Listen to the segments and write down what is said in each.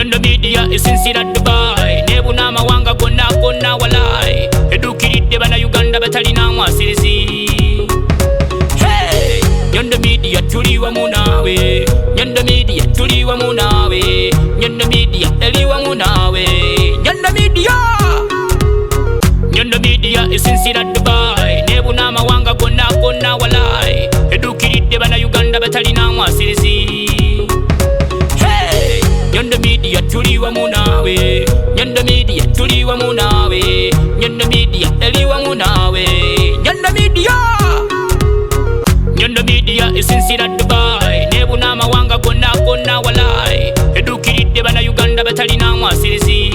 Nyondo Media esinzira Dubai. Nebuna amawanga gonna gonna walai. Edukiridde bana Uganda batalina mwasirizi. Hey! Nyondo Media tuli wamu nawe. Nyondo Media tuli wamu nawe. Nyondo Media eli wamu nawe. Nyondo Media. Nyondo Media esinzira Dubai. Nebuna amawanga gonna gonna walai. Edukiridde bana Uganda batalina mwasirizi. Hey! Nyondo Media tuli wamu nawe. Nyondo Media tuli wamu nawe. Nyondo Media eli wamu nawe. Nyondo Media. Nyondo Media esinzira Dubai. Nebuna amawanga gonna gonna walai. Edukiridde bana Uganda batalina mwasirizi.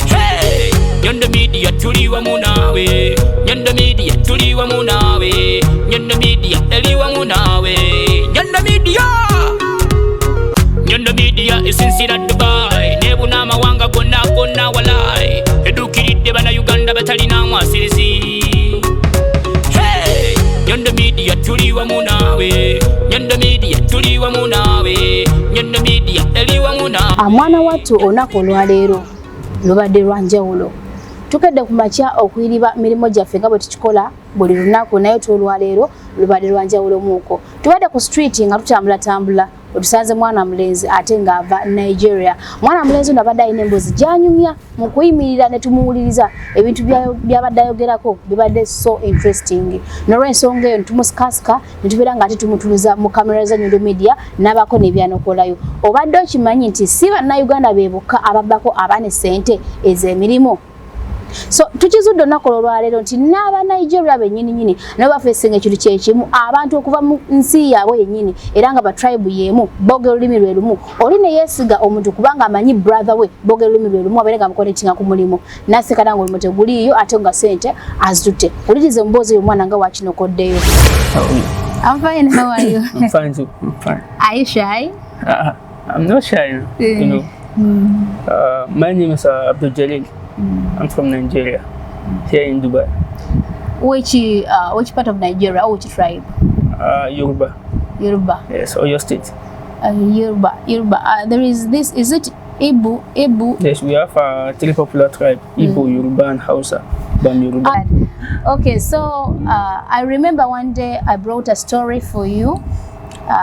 Hey! Nyondo Media tuli wamu nawe. Nyondo Media tuli wamu nawe. Nyondo Media eli wamu nawe. Nyondo Media. Nyondo Media esinzira Dubai. Nebuna amawanga gonna gonna walai. Edukiridde bana Uganda batalina mwasirizi. Hey! Nyondo Media tuli wamu nawe. Nyondo Media tuli wamu nawe. Nyondo Media eli wamu nawe. Mwana wattu olunaku olwaleero lubadde lwa njawulo. Tukedde ku makya okuyiriba mirimo gyaffe nga bwe tukikola buli lunaku, naye olwaleero lubadde lwa njawulo muuko. Tubadde ku street nga tutambula otusanze mwana mulenzi ate ng'ava Nigeria. Mwana mulenzi ono abadde alina emboozi gy'anyumya mu kuyimirira ne tumuwuliriza ebintu by'abadde ayogerako bibadde so interesting. N'olw'ensonga eyo netumusikasika ne tubeera ng'ate tumutuliza mu kamera za Nyondo Media n'abaako n'ebyanokolayo. Obadde okimanyi nti si bannayuganda be bokka ababbako abaana ssente ez'emirimu. So tukizudde olunaku olwaleero nti n'aba Nigeria bennyini nabo bafeesinga ekintu kyekimu, abantu okuva mu nsi yaabwe yennyini era nga ba tribe yemu boogera olulimi lwe lumu. Oli ne yeesiga omuntu kubanga amanyi brother we boogera olulimi lwe lumu abeere nga mukonetinga ku mulimu, nasse kada nga olimo teguliiyo ate nga ssente azitutte. Wulirize emboozi y'omwana nga wakinokoddeyo. I'm fine, how are you? I'm fine too. I'm fine. Are you shy? I'm not shy, you know. My name is Abdul Jalil. I'm from Nigeria, here in Dubai. Which part of Nigeria or which tribe? Yoruba. Yoruba. Yes, Oyo State. Yoruba. There is this. Is it Ibu? Yes, we have three popular tribes: Igbo, Yoruba, and Hausa. Yoruba. Okay, so I remember one day I brought a story for you.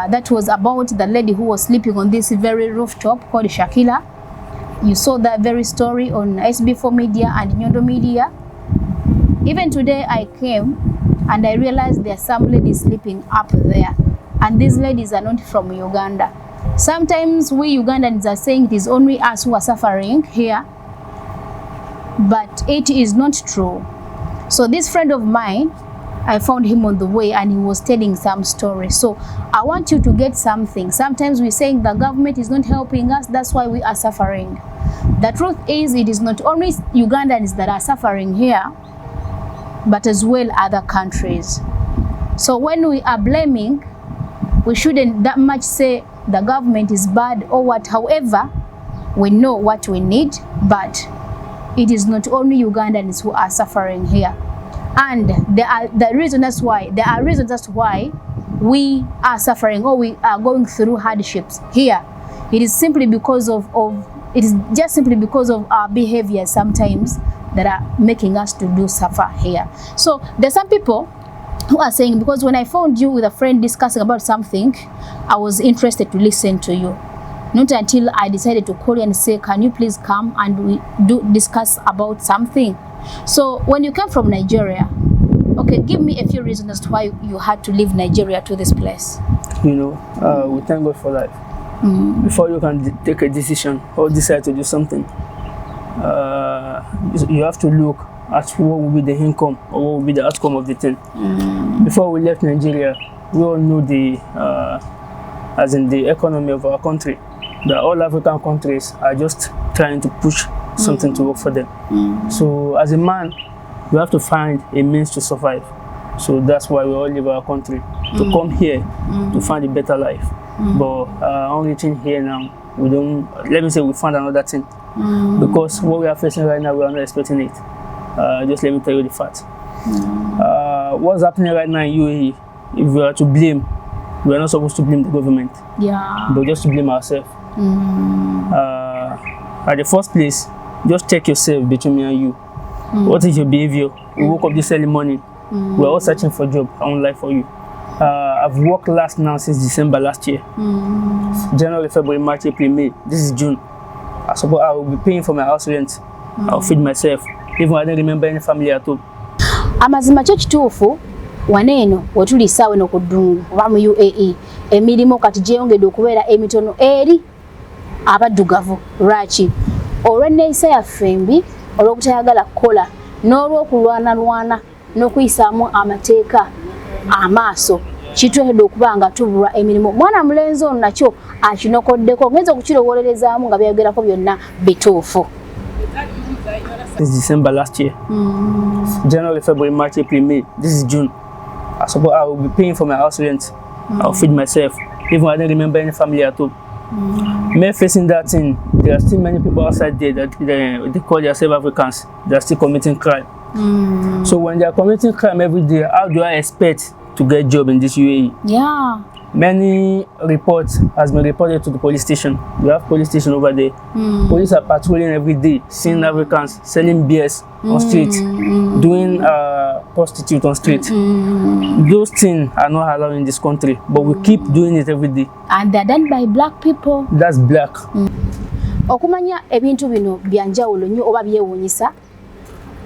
That was about the lady who was sleeping on this very rooftop called Shakila. You saw that very story on SB4 Media and Nyondo Media. Even today I came and I realized there are some ladies sleeping up there. And these ladies are not from Uganda. Sometimes we Ugandans are saying it is only us who are suffering here. But it is not true. So this friend of mine, I found him on the way and he was telling some stories. So I want you to get something. Sometimes we're saying the government is not helping us, that's why we are suffering. The truth is, it is not only Ugandans that are suffering here, but as well other countries. So when we are blaming, we shouldn't that much say the government is bad or what. However, we know what we need, but it is not only Ugandans who are suffering here. And there are reasons as to why we are suffering or we are going through hardships here. It is simply because of our behavior sometimes that are making us to do suffer here. So there's some people who are saying, because when I found you with a friend discussing about something, I was interested to listen to you. Not until I decided to call you and say, can you please come and we do discuss about something. So when you came from Nigeria, okay, give me a few reasons as to why you had to leave Nigeria to this place. You know, we thank God for life. Before you can take a decision or decide to do something, you have to look at what will be the income or what will be the outcome of the thing. Before we left Nigeria, we all know the economy of our country. That all African countries are just trying to push something to work for them. So as a man, we have to find a means to survive. So that's why we all leave our country to come here to find a better life. But only thing here now, we don't. Let me say we found another thing because what we are facing right now, we are not expecting it. Just let me tell you the fact. What's happening right now in UAE? If we are to blame, we are not supposed to blame the government, but just to blame ourselves. At the first place, just check yourself between me and you. What is your behavior? We woke up this early morning. We are all searching for a job. I won't lie for you. I've worked last now since December last year. January, February, March, April, May. This is June. I suppose I will be paying for my house rent. I'll feed myself. Even I don't remember any family at all. Amazima kituufu waneeno wetulisa weno ku ddungu oba mu UAE emirimu kati gyeyongedde okubeera emitono eri abaddugavu. Lwaki? Olw'enneeyisa yaffe embi, olw'obutayagala kukola, n'olw'okulwanalwana n'okuyisaamu amateeka amaaso, kitwedde okuba nga tubulwa emirimu. Mwana mulenzi ono nakyo akinokoddeko, ngenza okukirowolerezaamu nga byayogerako byonna bituufu. This is December last year. January, February, March, April, May. This is June. I suppose I will be paying for my house rent. I'll feed myself. Even I don't remember any family at all. Me facing that thing, there are still many people outside there that they call themselves Africans. They are still committing crime. So when they are committing crime every day, how do I expect to get a job in this UAE? Yeah. Many reports has been reported to the police station. We have police station over there. Police are patrolling every day, seeing Africans selling beers on street, doing prostitute on street. Those things are not allowed in this country, but we keep doing it every day. And they're done by black people. That's black. Okumanya ebintu bino byanjawulo nnyo oba byewuunyisa.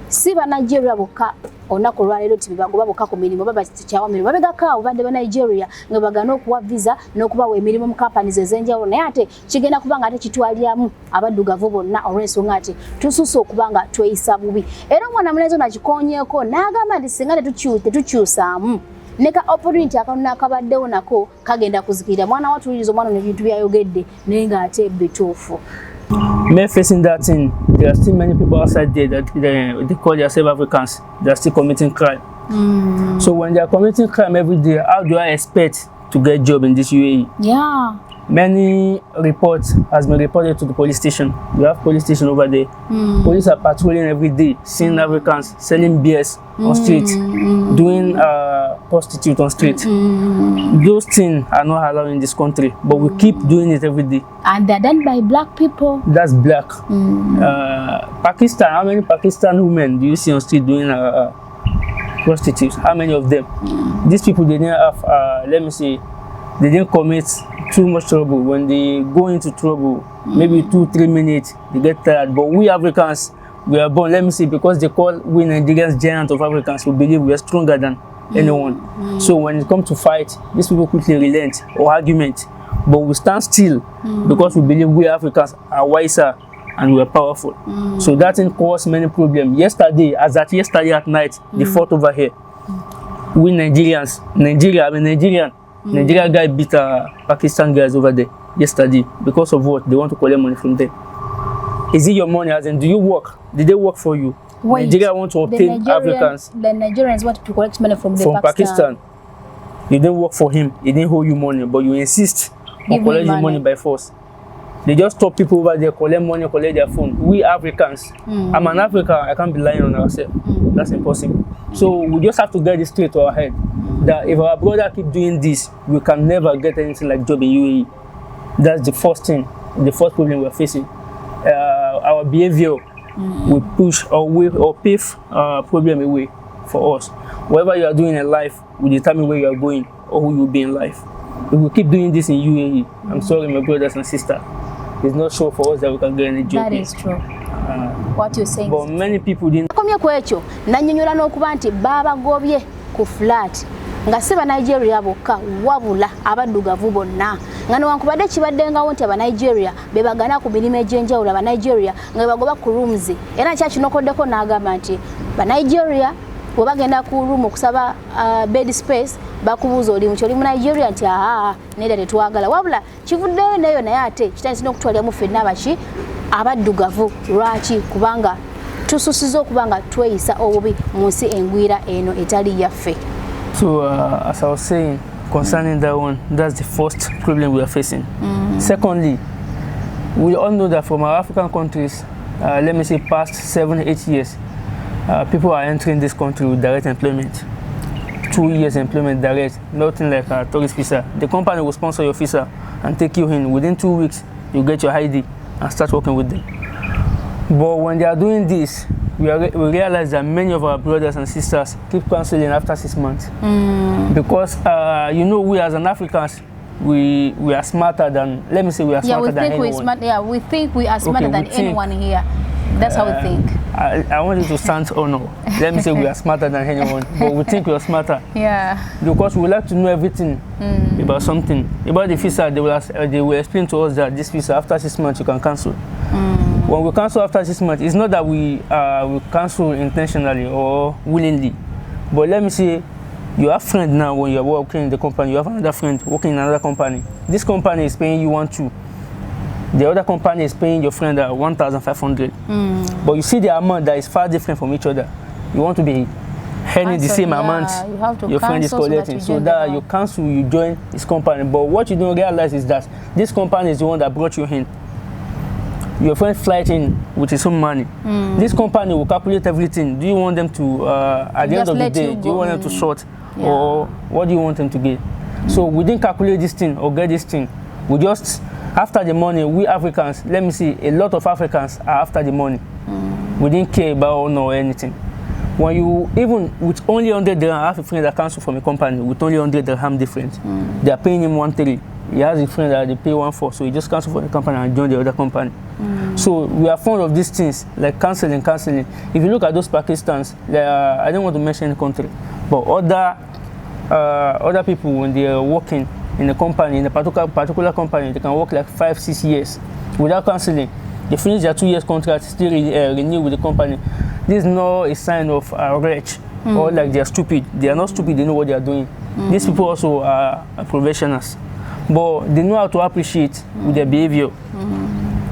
Si ba Nigeria bokka onako lwaleero tibibagoba bokka ku mirimu baba kyawa mirimu babegaka obadde ba Nigeria nga bagana okuwa visa n'okubawa emirimu mu companies ez'enjawulo, naye ate kigenda kuba nga ate kitwalyamu abaddugavu bonna olw'ensonga ati tususse okuba nga tweyisa bubi. Era omwana mulenzi nakikonyeeko n'agamba nti singa tetukyusaamu neka opportunity akanona akabaddewo nako kagenda kuzikirira. Mwana watuuliriza omwana n'ebintu byayogedde naye ng'ate bituufu. Me facing that thing, there are still many people outside there that they call themselves Africans. They are still committing crime. So when they are committing crime every day, how do I expect to get a job in this UAE? Yeah. Many reports has been reported to the police station. We have police station over there. Police are patrolling every day, seeing Africans selling beers on street, doing prostitute on street. Those things are not allowed in this country, but we keep doing it every day. And they're done by black people. That's black. Pakistan, how many Pakistan women do you see on street doing prostitutes? How many of them? These people, they didn't have, let me say, they didn't commit too much trouble. When they go into trouble, maybe 2-3 minutes, they get tired. But we Africans, we are born, let me see, because they call we Nigerians giants of Africans, we believe we are stronger than anyone. So when it comes to fight, these people quickly relent or argument. But we stand still because we believe we Africans are wiser and we are powerful. So that thing caused many problems. Yesterday at night, they fought over here. We Nigerians, Nigeria guy beat Pakistan guys over there yesterday because of what? They want to collect money from them. Is it your money? As in, do you work? Did they work for you? Wait, Nigeria want to obtain Africans. The Nigerians want to collect money from Pakistan. You didn't work for him. He didn't owe you money, but you insist on collecting money by force. They just stop people over there, collect money, collect their phone. We Africans, I'm an African, I can't be lying on ourselves. That's impossible. So we just have to get this straight to our head. That if our brother keep doing this, we can never get anything like job in UAE. That's the first thing, the first problem we're facing. Our behavior will push or pave problem away for us. Whatever you are doing in life will determine where you are going or who you will be in life. If we keep doing this in UAE, I'm sorry, my brothers and sisters, it's not sure for us that we can get any job. That is true. What you're saying. But many people didn't. Komye kwecho nanyonyola n'okuba nti babagobye ku flat nga si ba Nigeria bokka wabula abaddugavu bonna nga newankubadde kibaddengawo nti aba Nigeria bebagana ku mirimu egy'enjawulo aba Nigeria nga bagoba ku rooms era kyakinokoddeko n'agamba nti ba Nigeria bwe bagenda ku room okusaba bed space bakubuuza oli mu Nigeria nti nedda tetwagala wabula kivuddeyo neyo naye ate kitandise n'okutwaliramu ffenna abaki abaddugavu. Lwaki? Kubanga tususiza okubanga tweyisa obubi mu nsi engwira eno etali yaffe. So as I was saying concerning that one, that's the first problem we are facing. Secondly, we all know that from our African countries, let me say past 7-8 years, people are entering this country with direct employment. 2 years employment direct, nothing like a tourist visa. The company will sponsor your visa and take you in. Within 2 weeks, you get your ID and start working with them. But when they are doing this, we realize that many of our brothers and sisters keep cancelling after 6 months. Because, you know, we as an Africans, we are smarter than, let me say we are smarter than anyone. We think we are smarter than anyone here. That's how we think. I want you to stand honor. Let me say we are smarter than anyone, but we think we are smarter. Yeah. Because we like to know everything about something. About the visa, they will explain to us that this visa, after 6 months, you can cancel. When we cancel after 6 months, it's not that we cancel intentionally or willingly. But let me say, you have a friend now when you're working in the company, you have another friend working in another company. This company is paying you 1,200. The other company is paying your friend 1,500. But you see the amount that is far different from each other. You want to be earning the same amount your friend is collecting. So that you cancel, you join this company. But what you don't realize is that this company is the one that brought you in. Your friend flies in with his own money. This company will calculate everything. Do you want them to, at the end of the day, do you want them to short? Or what do you want them to get? So we didn't calculate this thing or get this thing. We just, after the money, we Africans, let me see, a lot of Africans are after the money. We didn't care about honor or anything. When you, even with only 100 dirham, I have a friend that cancelled from a company with only 100 dirham difference. They are paying him 1,300. He has a friend that they pay 1,400, so he just cancelled from the company and joined the other company. So we are fond of these things, like cancelling. If you look at those Pakistans, I don't want to mention any country, but other people, when they are working in a company, in a particular company, they can work like 5-6 years without cancelling. They finish their 2 years contract, still renew with the company. This is not a sign of wretch or like they are stupid. They are not stupid, they know what they are doing. These people also are professionals, but they know how to appreciate with their behavior.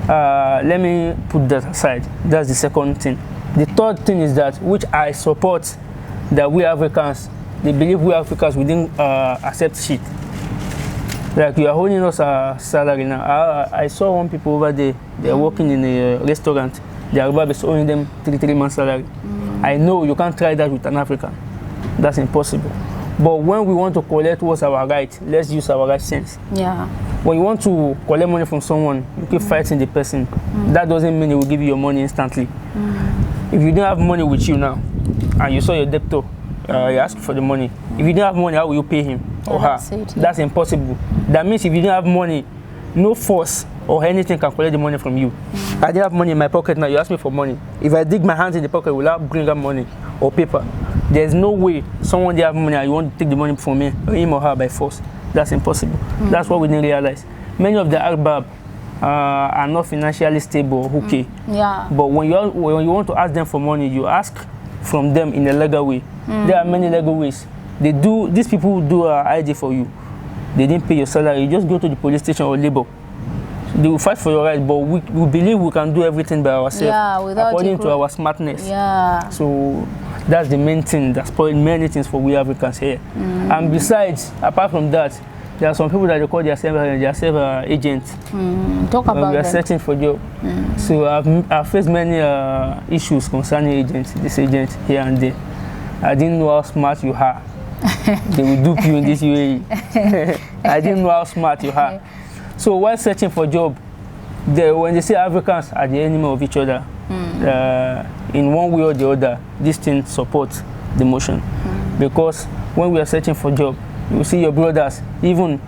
Let me put that aside. That's the second thing. The third thing is that, which I support, that we Africans, they believe we Africans, we didn't accept shit. Like, you are holding us a salary now. I saw one people over there, they are working in a restaurant. Their Arab is owing them 3 months salary. I know you can't try that with an African. That's impossible. But when we want to collect what's our right, let's use our right sense. Yeah. When you want to collect money from someone, you keep fighting the person. That doesn't mean they will give you your money instantly. If you don't have money with you now, and you saw your debtor, you ask for the money. If you don't have money, how will you pay him or her? That's impossible. That means if you don't have money, no force or anything can collect the money from you. I don't have money in my pocket now, you ask me for money. If I dig my hands in the pocket, will I bring up money or paper? There's no way someone they have money and you want to take the money from me, or him or her by force. That's impossible. That's what we didn't realize. Many of the Arbab are not financially stable or okay. But when you want to ask them for money, you ask from them in a legal way. There are many legal ways. These people do ID for you. They didn't pay your salary. You just go to the police station or labor. They will fight for your right, but we believe we can do everything by ourselves, according to our smartness. So that's the main thing that spoiled many things for we Africans here. And besides, apart from that, there are some people that they call themselves agents. Talk about we are searching for job. So I've faced many issues concerning agents, this agent here and there. I didn't know how smart you are. They will dupe you in this way. I didn't know how smart you are. So while searching for job, when they say Africans are the enemy of each other, in one way or the other, this thing supports the motion. Because when we are searching for job, you see your brothers, even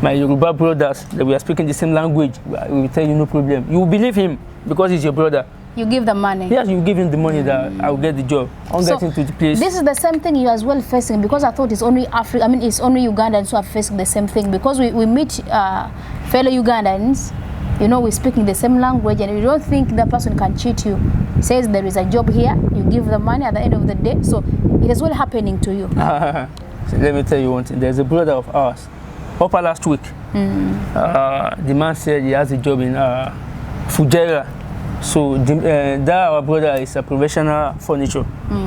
my Yoruba brothers, that we are speaking the same language, we will tell you no problem. You will believe him because he's your brother. You give the money. Yes, you give him the money that I will get the job. I'm getting to the place. This is the same thing you as well facing, because I thought it's only Africa. I mean, it's only Ugandans who are facing the same thing, because we meet fellow Ugandans, you know, we're speaking the same language, and you don't think that person can cheat you. Says there is a job here, you give the money at the end of the day. So it is well happening to you. So let me tell you one thing. There's a brother of ours. Upper last week, the man said he has a job in Fujairah. So that our brother is a professional furniture,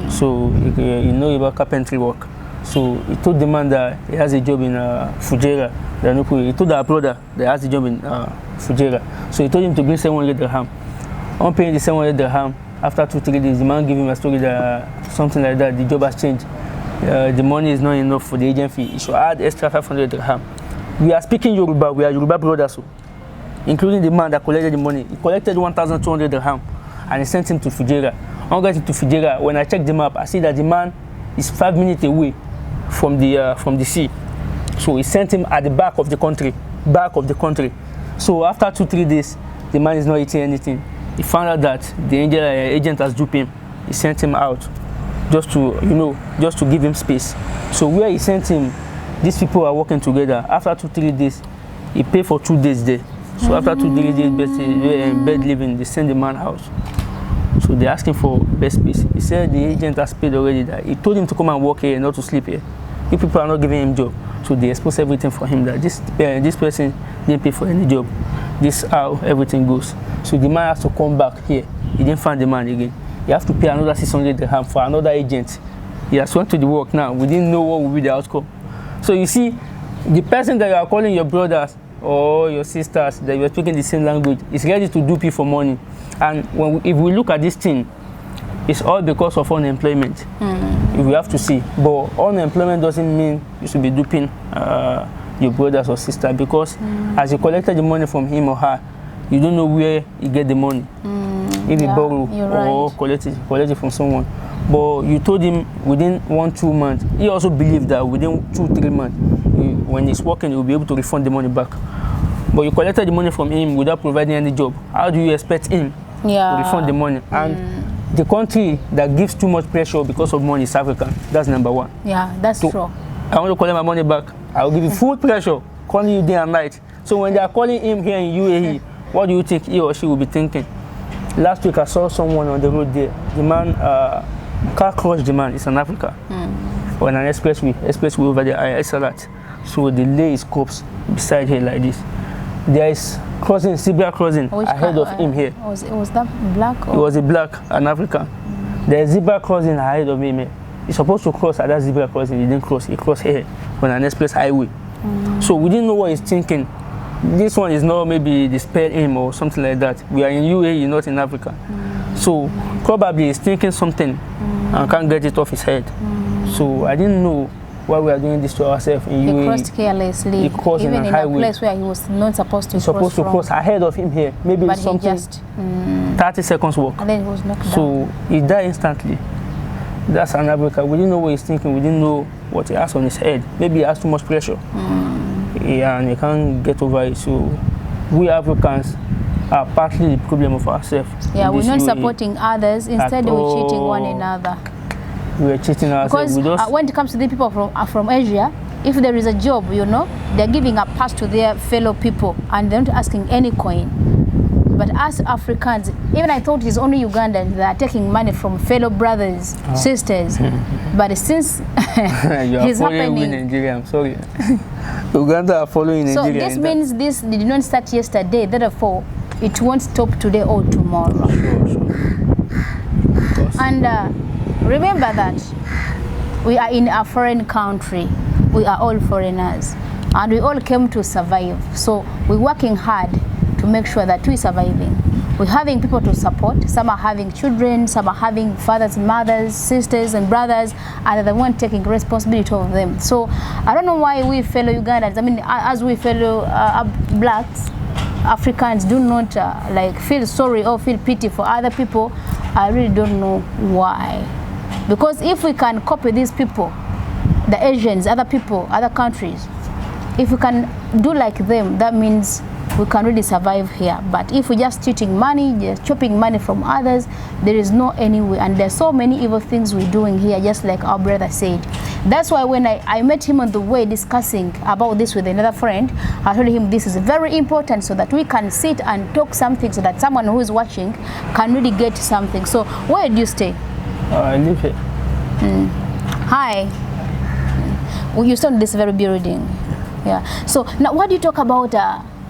so he knows about carpentry work. So he told the man that he has a job in Fujairah. He told our brother that he has a job in Fujairah. So he told him to bring 700 dirham. On paying the 700 dirham, after 2-3 days, the man gave him a story that something like that, the job has changed. the money is not enough for the agent fee. He should add extra 500 dirham. We are speaking Yoruba. We are Yoruba brothers, so, including the man that collected the money. He collected 1,200 dirham and he sent him to Fujairah. On getting to Fujairah, when I checked the map, I see that the man is 5 minutes away from the sea. So he sent him at the back of the country. So after 2-3 days, the man is not eating anything. He found out that the agent has duped him. He sent him out just to give him space. So where he sent him, these people are working together. After 2-3 days, he paid for 2 days there. So after 2-3 days bed living, they send the man out. So they asked him for best space. He said the agent has paid already. That he told him to come and work here, not to sleep here. If people are not giving him job, so they expose everything for him. That this person didn't pay for any job. This is how everything goes. So the man has to come back here. He didn't find the man again. You have to pay another 600 dirham for another agent. He has went to the work now. We didn't know what would be the outcome. So you see, the person that you are calling your brothers or your sisters that you are speaking the same language is ready to dupe you for money. And if we look at this thing, it's all because of unemployment. If we have to see. But unemployment doesn't mean you should be duping your brothers or sisters, because as you collected the money from him or her, you don't know where you get the money. If you borrow or collect it from someone. But you told him within 1-2 months. He also believed that within 2-3 months, when he's working, he will be able to refund the money back. But you collected the money from him without providing any job. How do you expect him to refund the money? And the country that gives too much pressure because of money is Africa. That's number one. Yeah, that's true. I want to collect my money back. I will give you full pressure, calling you day and night. So when they are calling him here in UAE, what do you think he or she will be thinking? Last week I saw someone on the road there. The man, car crushed the man. It's in Africa. On an expressway over there. I saw that. So they lay his corpse beside here like this. There is zebra crossing ahead of him here. Was that black? Or? It was a black, an African. There is zebra crossing ahead of him here. He's supposed to cross at that zebra crossing. He didn't cross. He crossed here on an express highway. So we didn't know what he's thinking. This one is not maybe the spare him or something like that. We are in UAE, not in Africa. So probably he's thinking something and can't get it off his head. So I didn't know why we are doing this to ourselves in UAE. He crossed carelessly, he crossed even in highway. A place where he was not supposed to cross. Cross ahead of him here. Maybe but something. He just, 30 seconds walk. And then he was knocked down. So he died instantly. That's an Africa. We didn't know what he's thinking. We didn't know what he has on his head. Maybe he has too much pressure. Yeah, and he can't get over it. So we Africans are partly the problem of ourselves. Yeah, we're not supporting others. Instead, we're cheating one another. We're cheating ourselves. Because when it comes to the people from Asia, if there is a job, they're giving a pass to their fellow people and they're not asking any coin. But us Africans, even I thought it's only Ugandans that are taking money from fellow brothers, sisters. But since it's happening, Nigeria, I'm sorry. Uganda are following Nigeria. So this means this did not start yesterday. Therefore, it won't stop today or tomorrow. Sure. And remember that we are in a foreign country. We are all foreigners, and we all came to survive. So we're working hard to make sure that we're surviving. We're having people to support. Some are having children, some are having fathers and mothers, sisters and brothers, and the one taking responsibility of them. So I don't know why we fellow Ugandans, I mean, as we fellow blacks, Africans do not feel sorry or feel pity for other people. I really don't know why. Because if we can copy these people, the Asians, other people, other countries, if we can do like them, that means we can really survive here. But if we're just cheating money, just chopping money from others, there is no any way. And there's so many evil things we're doing here, just like our brother said. That's why when I met him on the way discussing about this with another friend, I told him this is very important so that we can sit and talk something so that someone who is watching can really get something. So where do you stay? I live here. Hi. Well, you stay in this very building. Yeah. So now what do you talk about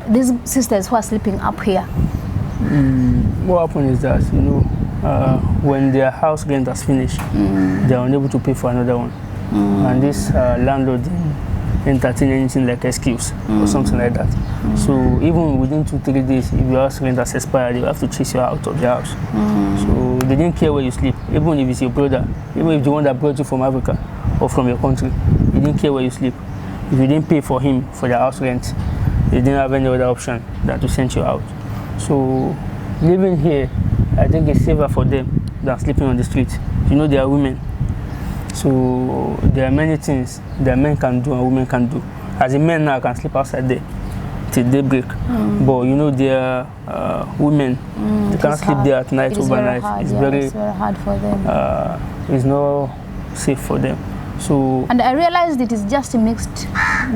these sisters who are sleeping up here? What happened is that, when their house rent has finished, they are unable to pay for another one. And this landlord didn't entertain anything like excuse or something like that. So even within 2-3 days, if your house rent has expired, they have to chase you out of the house. So they didn't care where you sleep, even if it's your brother, even if the one that brought you from Africa, or from your country. He didn't care where you sleep. If you didn't pay for him for the house rent, they didn't have any other option than to send you out. So living here, I think it's safer for them than sleeping on the street. You know, they are women. So there are many things that men can do and women can do. As a man now, I can sleep outside there till daybreak. But you know, there are women, they can't sleep there at night, overnight. It's very hard for them. It's not safe for them. So, and I realized it is just mixed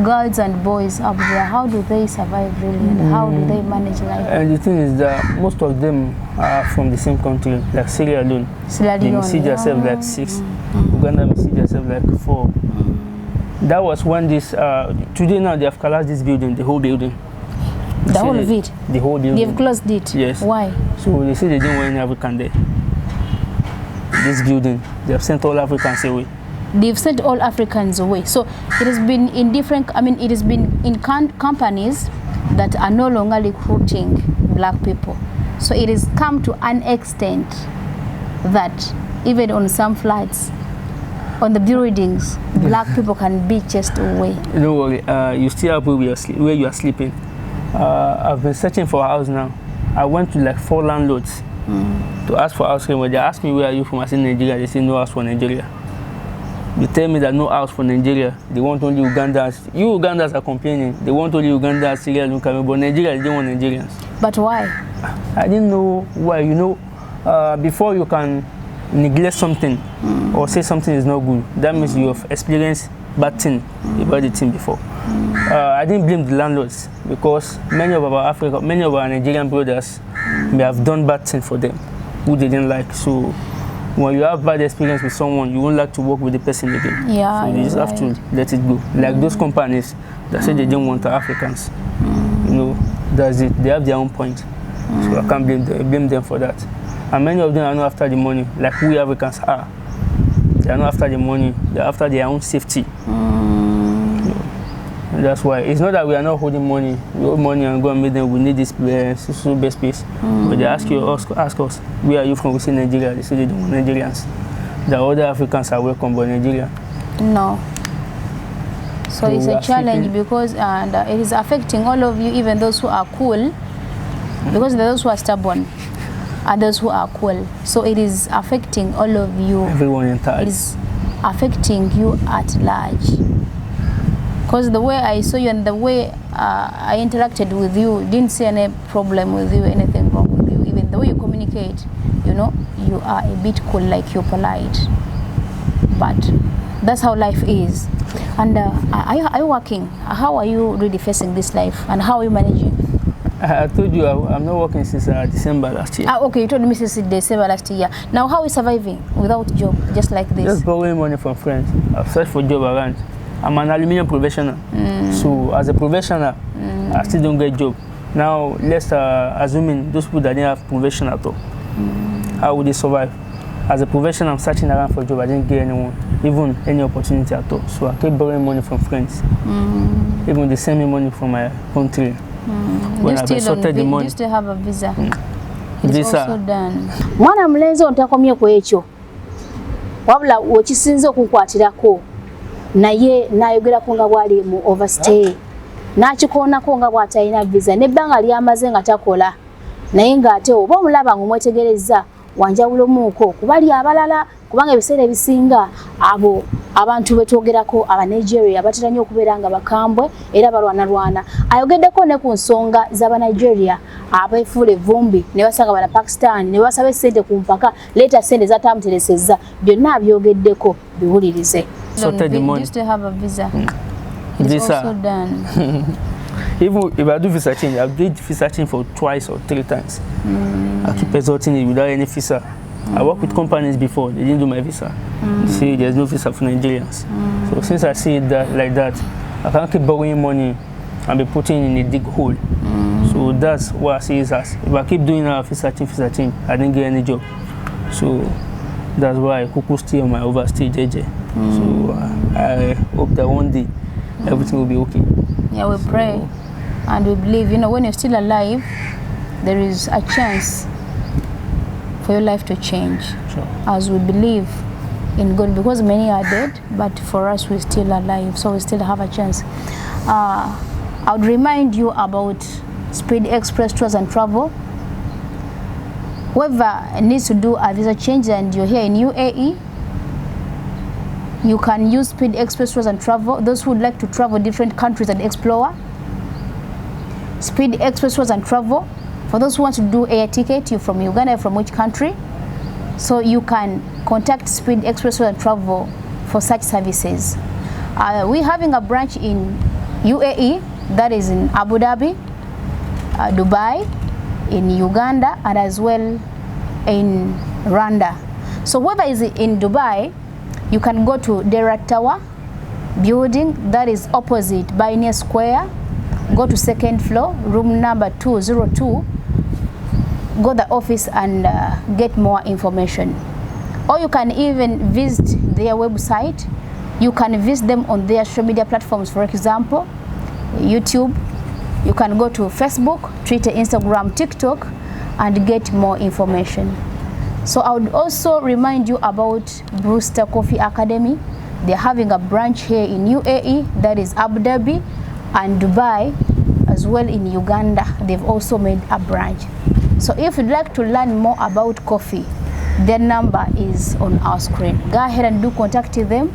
girls and boys up there. How do they survive really? And how do they manage life? And the thing is that most of them are from the same country, like Sierra Leone. They may see themselves like 6. Uganda may see themselves like 4. That was when this, today now they have collapsed this building, the whole building. The whole of it? The whole building. They've closed it? Yes. Why? So they say they didn't want any African there. This building, they have sent all Africans away. They've sent all Africans away. So it has been in different, it has been in companies that are no longer recruiting black people. So it has come to an extent that even on some flights, on the buildings, black people can be chased away. Don't worry, you still have where you are sleeping. I've been searching for a house now. I went to like 4 landlords to ask for house rent. When they asked me where are you from, I said Nigeria. They say no house for Nigeria. They tell me that no house for Nigeria. They want only Ugandans. You Ugandans are complaining. They want only Ugandans, Syria, Cameroon, but Nigeria, they don't want Nigerians. But why? I didn't know why. You know, before you can neglect something or say something is not good, that means you have experienced bad thing about the thing before. I didn't blame the landlords because many of our Nigerian brothers may have done bad things for them who they didn't like. So when you have bad experience with someone, you won't like to work with the person again. Yeah, so you just have to let it go. Like those companies that say they didn't want Africans. You know, that's it. They have their own point. So I can't blame them for that. And many of them are not after the money, like we Africans are. They are not after the money, they are after their own safety. And that's why it's not that we are not holding money. We hold money and go and meet them. We need this best space. But they ask us, where are you from? We say Nigeria. They say they don't want Nigerians. The other Africans are welcome, but Nigeria. No. So it's a challenge because it is affecting all of you, even those who are cool, because there are those who are stubborn and those who are cool. So it is affecting all of you. Everyone entirely. It is affecting you at large. Because the way I saw you and the way I interacted with you, didn't see any problem with you, anything wrong with you. Even the way you communicate, you know, you are a bit cool, like you're polite. But that's how life is. And are you working? How are you really facing this life? And how are you managing? I told you I'm not working since December last year. Okay, you told me since December last year. Now how are you surviving without job, just like this? Just borrowing money from friends. I've searched for job around. I'm an aluminium professional. So as a professional, I still don't get job. Now let's assuming those people that didn't have profession at all. How would they survive? As a professional, I'm searching around for a job. I didn't get anyone, even any opportunity at all. So I kept borrowing money from friends. Even they send me money from my country. When I've sorted the money. Do you still have a visa? It's visa. Also done. Mwana mlenzi ontakomye ku ekyo. Wabula okisinze okunkwatirako. Naye nayogerako nga bwali mu overstay. Nakikoonako nga bw'atalina visa n'ebbanga lyamaze nga takola. Naye ng'ate oba omulaba ng'omwetegereza wanjawulo muuko kubali abalala kubanga ebiseera ebisinga abo abantu betwogerako aba Nigeria batera nnyo okubeera nga bakambwe era balwanalwana. Ayogeddeko ne ku nsonga z'aba Nigeria abeefuula evvumbi ne basanga bana Pakistan ne basaba essente ku mpaka leeta ssente zatamuteresezza byonna abyogeddeko biwulirize. Do you still have a visa? It's Visa. also done. Even if I do visa change, I've did visa change for 2 or 3 times. I keep resulting it without any visa. I worked with companies before, they didn't do my visa. They say there's no visa for Nigerians. So since I see it like that, I can't keep borrowing money and be putting in a big hole. So that's what I see is as if I keep doing a visa change, I didn't get any job. So that's why I could stay on my overstay JJ. So I hope that one day everything will be okay. Yeah, we pray and we believe, you know, when you're still alive, there is a chance for your life to change. Sure. As we believe in God, because many are dead, but for us we're still alive, so we still have a chance. I would remind you about Speed Express Tours and Travel. Whoever needs to do a visa change and you're here in UAE, you can use Speed Express Tours and Travel. Those who would like to travel different countries and explore, Speed Express Tours and Travel. For those who want to do air ticket, you're from Uganda, from which country? So you can contact Speed Express Tours and Travel for such services. We're having a branch in UAE, that is in Abu Dhabi, Dubai, in Uganda, and as well in Rwanda. So whoever is in Dubai, you can go to Derat Tower building, that is opposite Bainia Square. Go to second floor, room number 202. Go to the office and get more information. Or you can even visit their website. You can visit them on their social media platforms, for example, YouTube. You can go to Facebook, Twitter, Instagram, TikTok, and get more information. So I would also remind you about Brewster Coffee Academy. They're having a branch here in UAE, that is Abu Dhabi, and Dubai, as well in Uganda. They've also made a branch. So if you'd like to learn more about coffee, their number is on our screen. Go ahead and do contact them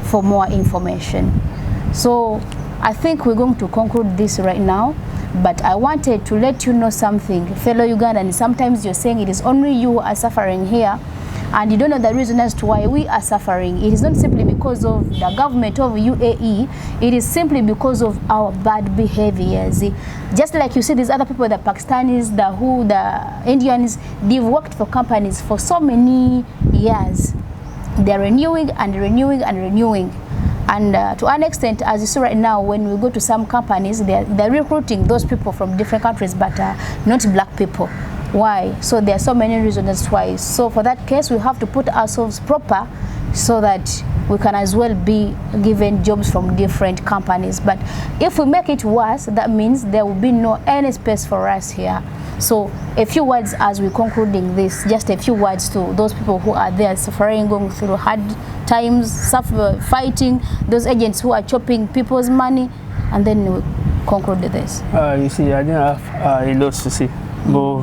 for more information. So I think we're going to conclude this right now, but I wanted to let you know something, fellow Ugandans. Sometimes you're saying it is only you who are suffering here, and you don't know the reason as to why we are suffering. It is not simply because of the government of UAE, it is simply because of our bad behaviors. Just like you see these other people, the Pakistanis, the Indians, they've worked for companies for so many years. They're renewing and renewing and renewing. And to an extent, as you see right now, when we go to some companies, they're recruiting those people from different countries, but not black people. Why? So there are so many reasons why. So for that case, we have to put ourselves proper so that we can as well be given jobs from different companies. But if we make it worse, that means there will be no any space for us here. So a few words as we're concluding this, just a few words to those people who are there suffering, going through hard times, fighting, those agents who are chopping people's money, and then we conclude this. You see, I didn't have a lot to say, but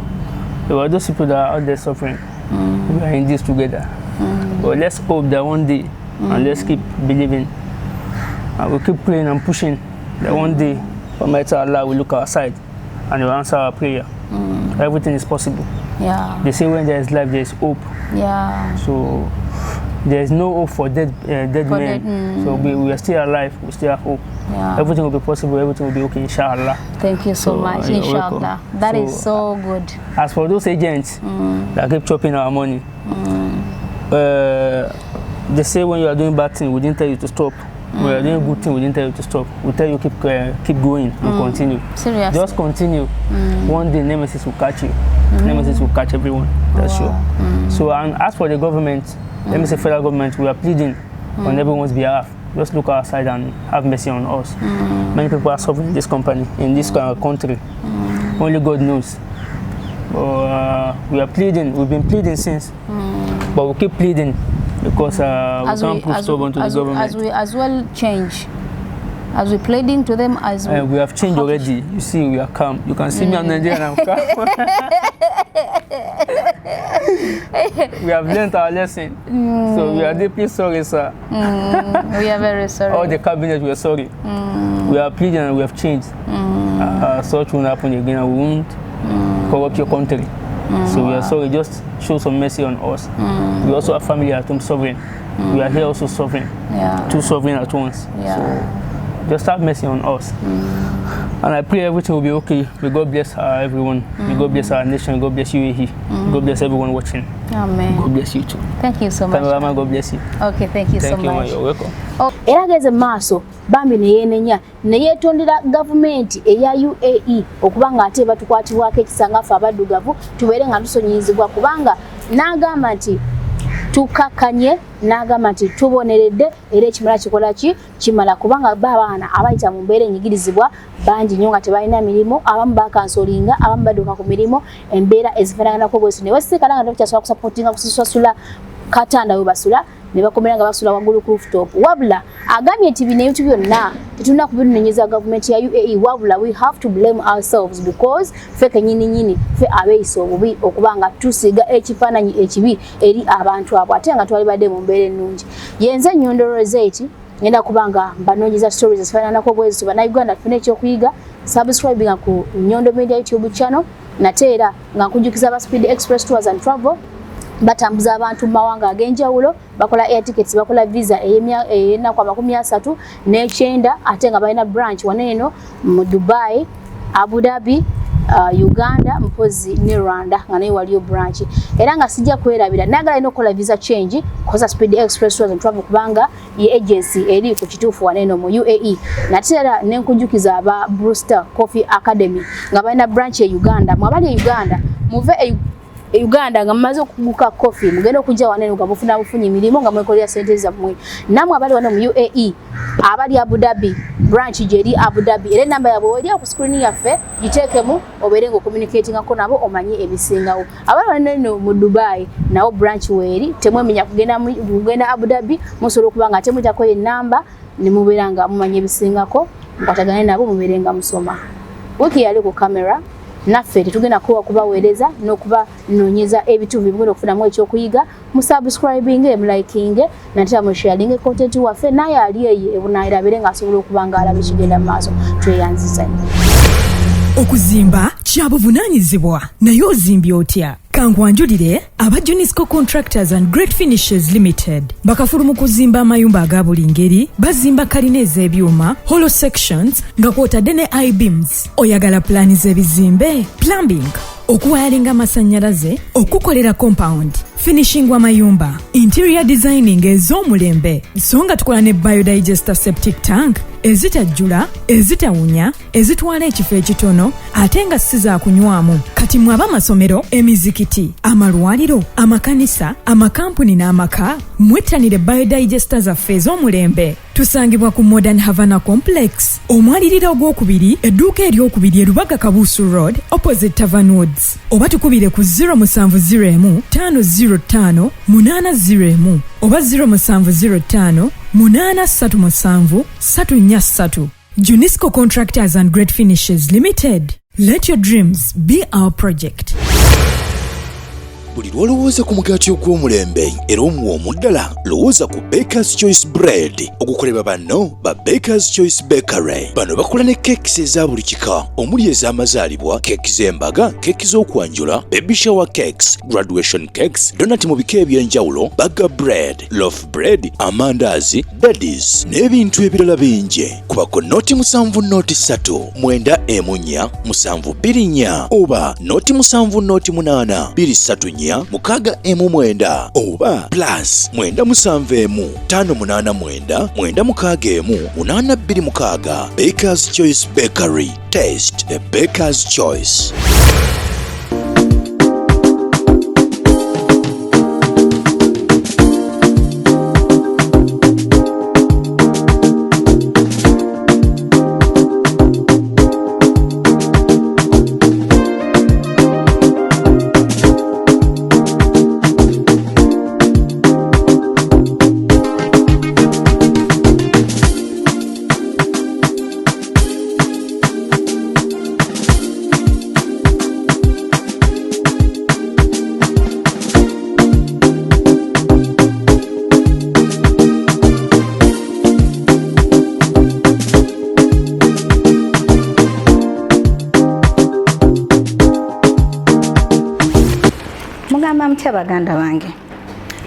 there were those people that are out there suffering. We are in this together. But let's hope that one day, and let's keep believing, and we'll keep praying and pushing, that one day, Almighty Allah will look outside and will answer our prayer. Everything is possible. Yeah. They say when there is life, there is hope. Yeah. So there is no hope for dead men. So we are still alive. We still have hope. Yeah. Everything will be possible. Everything will be okay, inshallah. Thank you so much, inshallah. That is so good. As for those agents that keep chopping our money, they say when you are doing bad thing, we didn't tell you to stop. When you are doing good thing, we didn't tell you to stop. We tell you keep going and continue. Seriously. Just continue. One day Nemesis will catch you. Nemesis will catch everyone. That's sure. So and as for the government, let me say federal government, we are pleading on everyone's behalf. Just look outside and have mercy on us. Many people are suffering in this company, in this country. Only God knows. We are pleading. We've been pleading since, but we keep pleading because we can't prove stubborn to the government. As we as well change, as we pleading to them, as we have changed already. You see, we are calm. You can see me in Nigeria and I'm calm. We have learned our lesson, so we are deeply sorry, sir. We are very sorry. All the cabinet, we are sorry. We are pleading and we have changed. Such won't happen again, and we won't corrupt your country. So we are sorry. Just show some mercy on us. We also have family at home suffering. We are here also suffering. Two suffering at once. So just have mercy on us. And I pray everything will be okay. May God bless everyone. May God bless our nation. God bless UAE. God bless everyone watching. Amen. God bless you too. Thank you so much. God bless you. Okay, thank you so much. You're welcome. Era geze maaso bambi neyenenya neyetondera government eya UAE okubanga ate batukwatibwako ekisanga ffe abaddugavu tubeere nga tusonyiyizibwa kubanga n'agamba nti tukakanye n'agamba nti tuboneredde era ekimala kikola ki kimala kubanga babaana abayita mu mbeera enyigirizibwa bangi nnyo nga tebalina mirimu abamu bakansolinga abamu badduka ku mirimu embeera ezifaanaganako bwesu ne wasisikala nga tokyasobola kusapootinga kusasula katanda we basula ne bakomera nga basula waggulu ku rooftop wabula agambye nti bino ebintu byonna tetulina kubinenyeza government ya UAE wabula we have to blame ourselves because ffe kenyini ffe abeeyisa obubi okuba nga tusiga ekifaananyi ekibi eri abantu abo ate nga twalibadde mu mbeera ennungi yenze Nyondo Rozet ngenda kubanga mbanoonyeza stories ezifaananako bwezi bannayuganda tufune ekyokuyiga subscribing ku Nyondo Media YouTube channel nate era nga nkujukiza ba Speed Express Tours and Travel batambuza abantu mu mawanga ag'enjawulo bakola air tickets bakola visa ey'ennaku 39 ate nga balina branch wano mu Dubai, Abu Dhabi, Uganda, mpozi ne Rwanda nga nayo waliyo branch era nga sijja kwerabira nagala ino kola visa change koza Speed Express Tours and Travel kubanga ye agency eri ku kituufu wano mu UAE natera nenkujukiza aba Brewster Coffee Academy nga balina branch e Uganda mwabali Uganda muve Uganda nga mmaze okuguka coffee mugenda okujja wanene nga mufuna bufunyi milimo nga mwekolera sente zammwe namwe abali wano mu UAE abali Abu Dhabi branch jeri Abu Dhabi era namba yabo wali ku screen yaffe giteekemu obeere ngo communicating ako nabo omanye ebisingawo abali wano mu Dubai nawo branch weri temwemenya kugenda Abu Dhabi musobola okubanga temutako ye namba ne mubeeranga mumanye ebisingako mukwatagane nabo mubeerenga musoma wiki yali ku camera naffe tetugenda kubaweereza n'okuba nonyeza ebituvu bigenda okufunamu ekyokuyiga mu subscribing mu liking nate mu sharing content waffe naye ali eye ebunaayira abere nga asobola okuba nga alaba ekigenda mu maaso tweyanziza okuzimba kya buvunaanyizibwa naye ozimbye otya kankwanjulire aba Junisco Contractors and Great Finishes Limited bakafulu mu kuzimba amayumba aga buli ngeri bazimba kalina ez'ebyuma hollow sections nga kwotadde ne I-beams oyagala plani z'ebizimbe plumbing okuwayalinga amasannyalaze okukolera compound finishing w'amayumba interior designing ez'omulembe so nga tukola ne biodigester septic tank ezitajjula ezitawunya ezitwala ekifo ekitono ate nga si za kunywamu kati mwaba amasomero emizikiti amalwaliro amakanisa amakampuni n'amaka mwettanire biodigester zaffe ez'omulembe tusangibwa ku Modern Havana Complex omwaliriro ogwokubiri edduuka eryokubiri erubaga Kabusu Road opposite Tavern Woods oba tukubire ku 0701 505 801 oba 0705 837 343 Junisco Contractors and Great Finishes Limited. Let your dreams be our project. Buli lwolowooza ku mugaati ogw'omulembe era omuwoomu ddala lowooza ku Baker's Choice Bread okukolebwa banno ba Baker's Choice Bakery. Bano bakola ne keekisi eza buli kika omuli ez'amazaalibwa, keeki z'embaga, keeki z'okwanjula, baby shower cakes, graduation cakes, donati mu bika eby'enjawulo, burger bread, loaf bread, amandaazi, daddies n'ebintu ebirala bingi. Kubako noti 7 noti 3 9 emunya 7 2 oba noti 7 noti 8 2 mukaga emu mwenda oba plus mwenda musanve emu 589 mwenda mukaga emu 826. Baker's Choice Bakery. Taste the Baker's Choice. Mutya baganda bange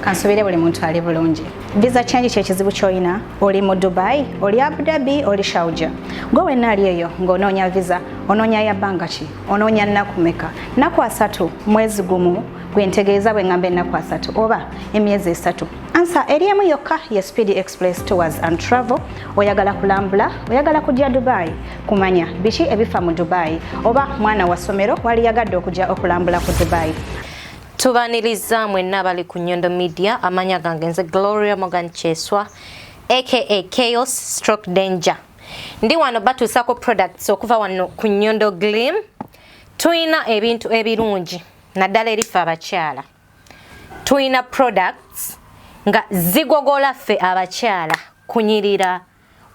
kansubire buli muntu ali bulungi visa change kyekizibu kyoyina oli mu Dubai oli Abu Dhabi oli Sharjah gwe wenna ali eyo ng'onoonya visa onoonya ya bbanga ki onoonya nnaku meka nnaku 3 mwezi gumu gwentegeeza bwe ngambe nnaku 3 oba emyezi 3 ansa eriemu yokka ye Speed Express Tours and Travel oyagala kulambula oyagala kujja Dubai kumanya biki ebifa mu Dubai oba mwana wa somero wali yagadde okujja okulambula ku Dubai. Tubaniriza mwenna bali ku Nyondo Media amanya gange nze Gloria Morgan Cheswa aka Chaos Stroke Danger. Ndi wano batusako products okuva wano ku Nyondo Glim. Tuina ebintu ebirungi naddala erifa abakyala. Tuina products nga zigogola ffe abakyala kunyirira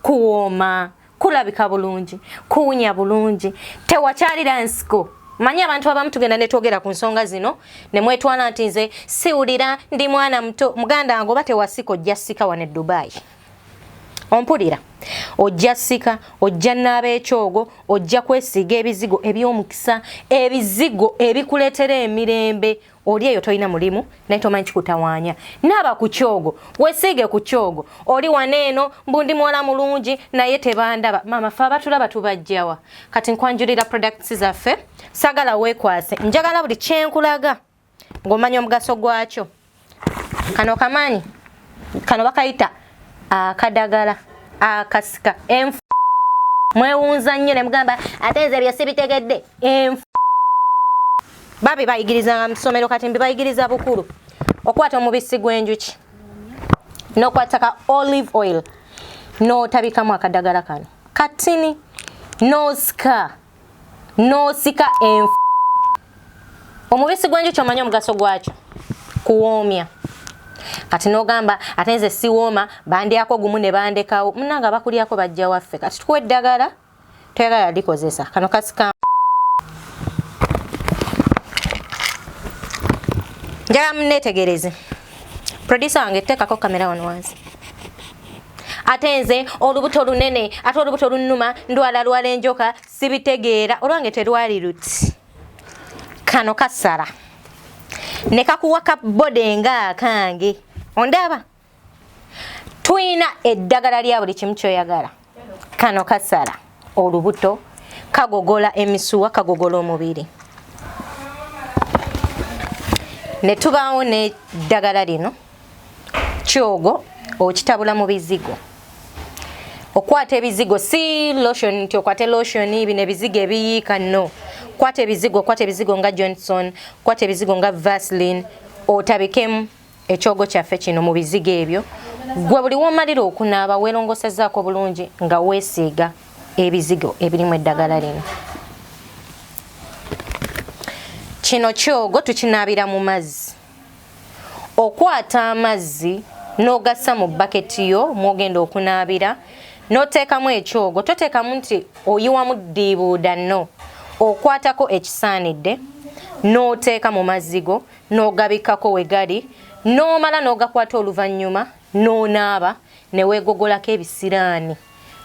kuwooma kulabika bulungi kuwunya bulungi tewakyalira nsiko manyi abantu abamu tugenda ne twogera ku nsonga zino ne mwetwala nti nze siwulira ndi mwana muto muganda wange oba tewasika ojja sika wane Dubai ompulira ojja sika ojja naaba ekyogo ojja kwesiiga ebizigo eby'omukisa ebizigo ebikuleetera emirembe oli eyo tolina mulimu naye tomanyi kikutawaanya naaba ku kyogo weesiige ku kyogo oli waneeno mbundi muwala mulungi naye tebandaba maama fe abatulaba tubajjawa kati nkwanjulira products zaffe sagala weekwase njagala buli kyenkulaga ng'omanya omugaso gwakyo kano kamanyi kano bakayita akadagala akasika enfu mwewunza nnyo ne mugamba ate nze ebyo sibitegedde enfu babi bayigirizanga mu ssomero kati mbibayigiriza bukulu okwata omubisi gw'enjuki n'okwata ka olive oil n'otabikamu akadagala kano katini n'osika enfu omubisi gw'enjuki omanyi omugaso gwakyo kuwoomya kati n'ogamba ate nze siwooma bandyako gumu ne bandekawo munanga bakulyako bajja waffe kati tukuwa eddagala toyagala likozesa kano kasika njagala munneetegereze producer wange teekako kamera wano wansi ate nze olubuto lunene ate olubuto lunnuma ndwala enjoka sibitegeera olwange terwali luti kano kasala ne kakuwaka bode nga akange ondaba tuyina eddagala lya buli kimu kyoyagala kano kasala olubuto kagogola emisuwa kagogola omubiri ne tubaawo n'eddagala lino kyogo okitabula mu bizigo okwata ebizigo si lotion nti okwate lotion bino ebizigo ebiyiika no kwata ebizigo nga Johnson kwata ebizigo nga Vaseline otabikemu ekyogo kyaffe kino mu bizigo ebyo gwe buli womalira okunaaba weerongosezaako bulungi nga weesiiga ebizigo ebirimu eddagala lino kino kyogo tukinaabira mu mazzi okwata amazzi n'ogassa mu baketi yo mwogenda okunaabira n'oteekamu ekyogo toteekamu nti oyiwamu ddiibuuda no okwatako ekisaanidde n'oteeka mu mazzi go n'ogabikako we gali n'omala n'ogakwata oluvannyuma n'onaaba ne weegogolako ebisiraani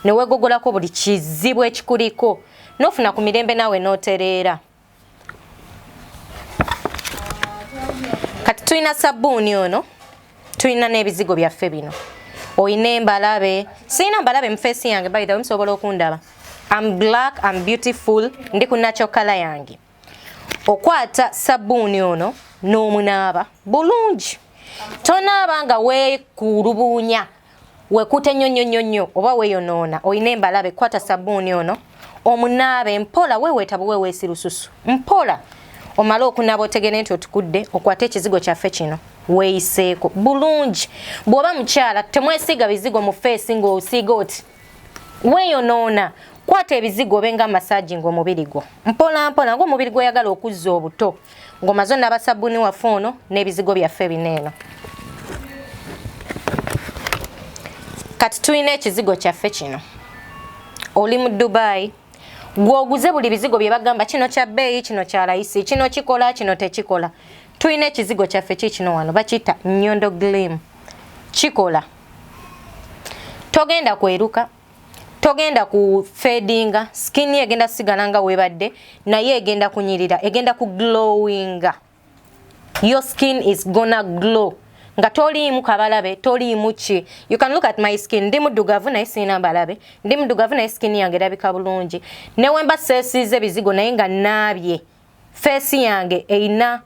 ne weegogolako buli kizibu ekikuliko n'ofuna ku mirembe naawe n'otereera kati tulina sabbuuni ono tulina n'ebizigo byaffe bino oyina embalabe sirina mbalabe mu feesi yange by the way musobola okundaba I'm black, I'm beautiful, ndi ku natural color yange okwata sabbuuni ono n'omunaaba bulungi tonaaba nga weekulubuunya wekute nnyo oba weeyonoona oyina embalabe kwata sabbuuni ono omunaabe mpola weeweetabu weeweesi lususu mpola omala okunaaba otegere nti otukudde okwata ekizigo kyaffe kino weeyiseeko bulungi bw'oba mukyala temwesiiga bizigo mu feesi ng'osiiga oti weeyonoona kwata ebizigo benga massaging omubiri gwo mpola mpola ng'omubiri gw'oyagala okuzza obuto ng'omaze onaaba sabbuuni waffe ono n'ebizigo byaffe bineeno kati tulina ekizigo kyaffe kino oli mu Dubai gw'oguze buli bizigo bye bagamba kino kya bbeeyi kino kya layisi kino kikola kino tekikola tulina ekizigo kyaffe kikino wano bakiyita Nyondo Gleam kikola togenda kweruka togenda ku fadinga skin egenda sigala nga webadde naye egenda kunyirira egenda ku glowinga your skin is gonna glow nga toliimu kabalabe toliimu ki you can look at my skin ndi muddugavu naye sina mbalabe ndi muddugavu naye skin yange erabika bulungi newe mba seesiize ebizigo naye nga naabye feesi yange eyina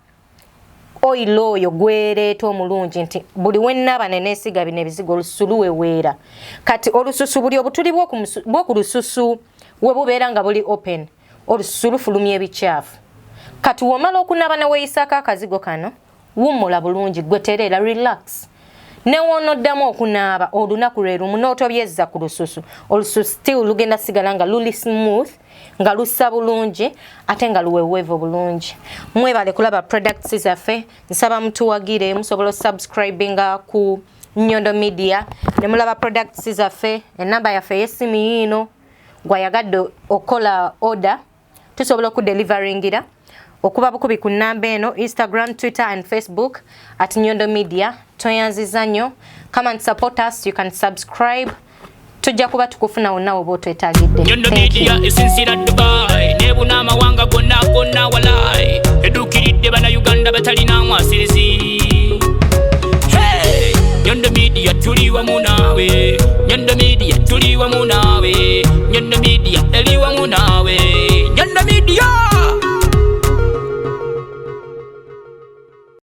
oil oyo gwereeta omulungi nti buli wennaaba neneesiga bino ebizigo olususu luweweera kati olususu buli obutuli bw'oku lususu we bubeera nga buli open olususu lufulumya ebikyafu kati womala okunaaba ne weeyisaako akazigo kano wummula bulungi gwetereera relax ne woonoddamu okunaaba olunaku lwe lumu n'otobyezza ku lususu olususu still lugenda sigala nga luli smooth nga lussa bulungi ate nga luweweevu bulungi mwebale kulaba products zaffe nsaba mutuwagire musobola subscribinga ku Nyondo Media ne mulaba products zaffe enamba yaffe yesimu yino gwayagadde okola order tusobola ku deliveringira okuba bukubi ku namba eno Instagram, Twitter and Facebook at Nyondo Media. Toyanziza nnyo. Come and support us. You can subscribe. Tujja kuba tukufuna wonna oba otwetagidde. Nyondo Media esinzira Dubai nebuna amawanga gonna walai edukiridde bana Uganda batalina mwasirizi. Hey! Nyondo Media tuli wamu naawe. Nyondo Media tuli wamu naawe. Nyondo Media eli wamu naawe. Nyondo Media